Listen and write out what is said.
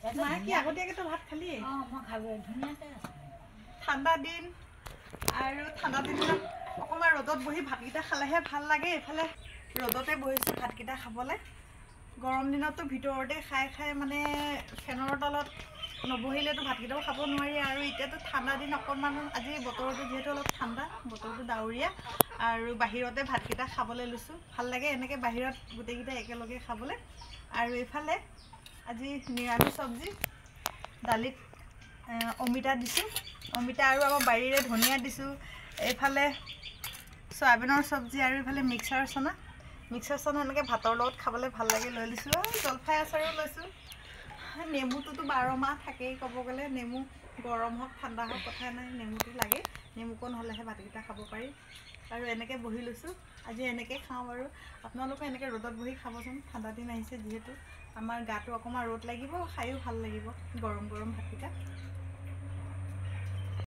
মায়ে কি আগতীয়াকেতো ভাত খালি? মই খালোঁ ধুনীয়াকৈ আছে। ঠাণ্ডা দিন আৰু ঠাণ্ডা দিনত অকণমান ৰ'দত বহি ভাতকেইটা খালেহে ভাল লাগে। এইফালে ৰ'দতে বহিছোঁ ভাতকেইটা খাবলৈ। গৰম দিনততো ভিতৰতে খাই খাই মানে ফেনৰ তলত নবহিলেতো ভাতকেইটাও খাব নোৱাৰি। আৰু এতিয়াতো ঠাণ্ডা দিন অকণমান আজি বতৰটো যিহেতু অলপ ঠাণ্ডা, বতৰটো ডাৱৰীয়া আৰু বাহিৰতে ভাতকেইটা খাবলৈ লৈছোঁ। ভাল লাগে এনেকৈ বাহিৰত গোটেইকেইটা একেলগে খাবলৈ। আৰু এইফালে আজি নিৰামিষ চব্জি, দালিত অমিতা দিছোঁ, অমিতা আৰু আমাৰ বাৰীৰে ধনিয়া দিছোঁ। এইফালে চয়াবিনৰ চব্জি আৰু এইফালে মিক্সাৰ চানা এনেকৈ ভাতৰ লগত খাবলৈ ভাল লাগে লৈ লৈছোঁ। আৰু জলফাই আচাৰো লৈছোঁ। নেমুটোতো 12 মাহ থাকেই ক'ব গ'লে। নেমু গৰম হওক ঠাণ্ডা হওক কথা নাই, নেমুটো লাগে। নেমুকণ হ'লেহে ভাতকেইটা খাব পাৰি। আৰু এনেকৈ বহি লৈছোঁ। আজি এনেকৈ খাওঁ বাৰু। আপোনালোকে এনেকৈ ৰ'দত বহি খাবচোন। ঠাণ্ডা দিন আহিছে যিহেতু আমাৰ গাটো অকণমান ৰ'দ লাগিব, খায়ো ভাল লাগিব গৰম গৰম ভাতকেইটা।